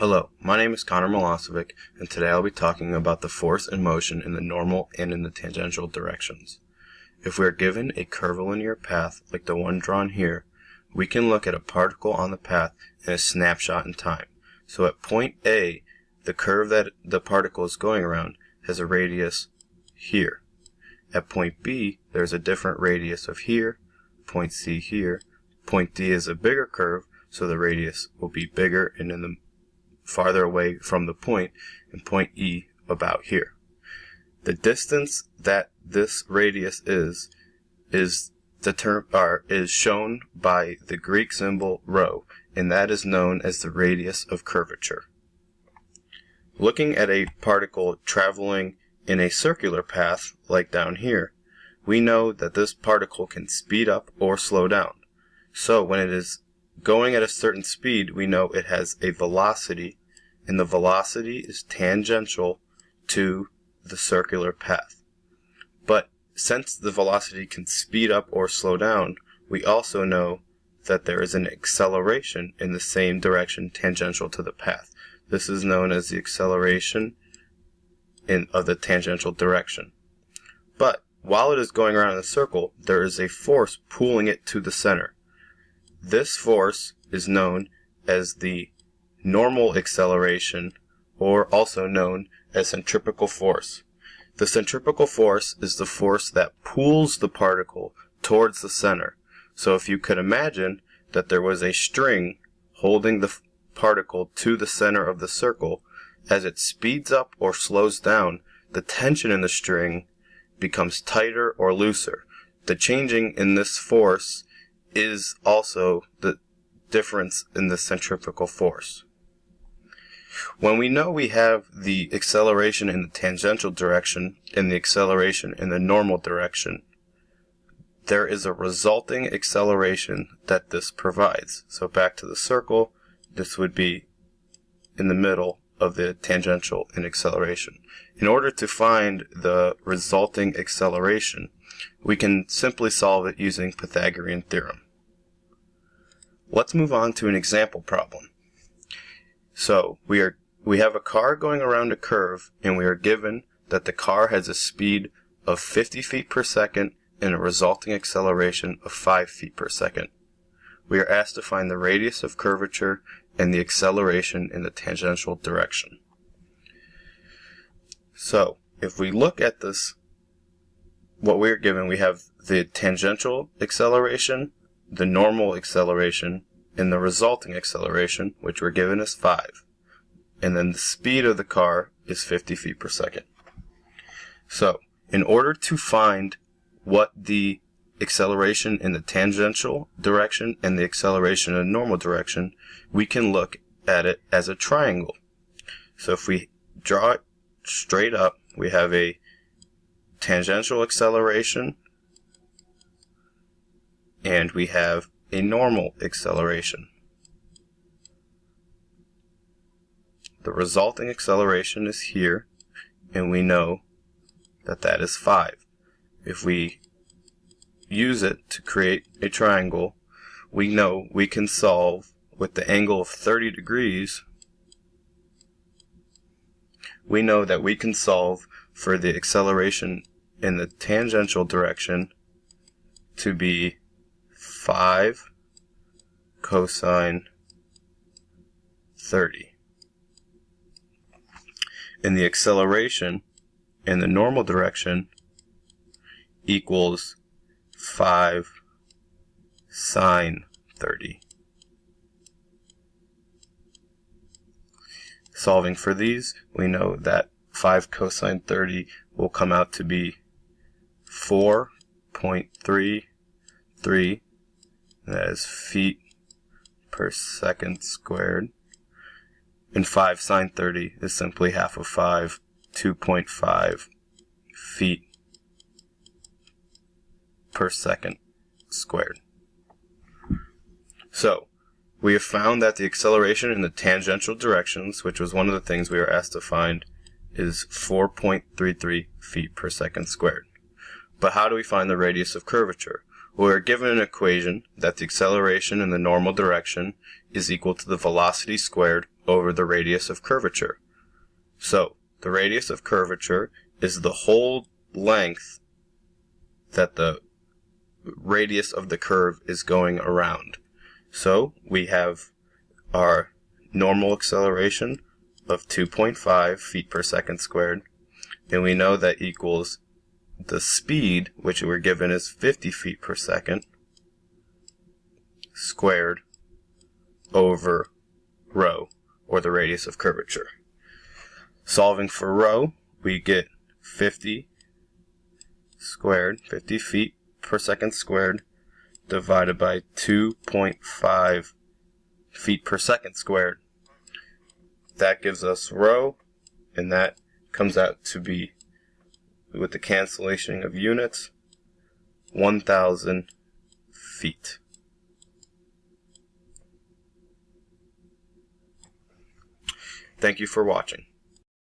Hello, my name is Connor Milosevic, and today I'll be talking about the force and motion in the normal and in the tangential directions. If we are given a curvilinear path like the one drawn here, we can look at a particle on the path in a snapshot in time. So at point A, the curve that the particle is going around has a radius here. At point B, there's a different radius of here, point C here. Point D is a bigger curve, so the radius will be bigger and in the farther away from the point, and point E about here. The distance that this radius is shown by the Greek symbol rho, and that is known as the radius of curvature. Looking at a particle traveling in a circular path, like down here, we know that this particle can speed up or slow down. So when it is going at a certain speed, we know it has a velocity, and the velocity is tangential to the circular path. But since the velocity can speed up or slow down, we also know that there is an acceleration in the same direction tangential to the path. This is known as the acceleration of the tangential direction. But while it is going around in a circle, there is a force pulling it to the center. This force is known as the normal acceleration, or also known as centripetal force. The centripetal force is the force that pulls the particle towards the center. So if you could imagine that there was a string holding the particle to the center of the circle, as it speeds up or slows down, the tension in the string becomes tighter or looser. The changing in this force is also the difference in the centripetal force. When we know we have the acceleration in the tangential direction and the acceleration in the normal direction, there is a resulting acceleration that this provides. So back to the circle, this would be in the middle of the tangential and acceleration. In order to find the resulting acceleration, we can simply solve it using Pythagorean theorem. Let's move on to an example problem. So we have a car going around a curve, and we are given that the car has a speed of 50 feet per second and a resulting acceleration of 5 feet per second. We are asked to find the radius of curvature and the acceleration in the tangential direction. So if we look at this, what we are given, we have the tangential acceleration, the normal acceleration, and the resulting acceleration, which we're given as 5. And then the speed of the car is 50 feet per second. So, in order to find what the acceleration in the tangential direction and the acceleration in the normal direction, we can look at it as a triangle. So if we draw it straight up, we have a tangential acceleration, and we have a normal acceleration. The resulting acceleration is here, and we know that that is 5. If we use it to create a triangle, we know we can solve with the angle of 30 degrees. We know that we can solve for the acceleration in the tangential direction to be 5 cosine 30. And the acceleration in the normal direction equals 5 sine 30. Solving for these, we know that 5 cosine 30 will come out to be 4.33, that is feet per second squared. And 5 sine 30 is simply half of 5, 2.5 feet per second squared. So, we have found that the acceleration in the tangential directions, which was one of the things we were asked to find, is 4.33 feet per second squared. But how do we find the radius of curvature? Well, we're given an equation that the acceleration in the normal direction is equal to the velocity squared over the radius of curvature. So, the radius of curvature is the whole length that the radius of the curve is going around. So, we have our normal acceleration of 2.5 feet per second squared, and we know that equals the speed, which we're given is 50 feet per second, squared over rho, or the radius of curvature. Solving for rho, we get 50 squared, 50 feet per second squared, divided by 2.5 feet per second squared. That gives us rho, and that comes out to be, with the cancellation of units, 1,000 feet. Thank you for watching.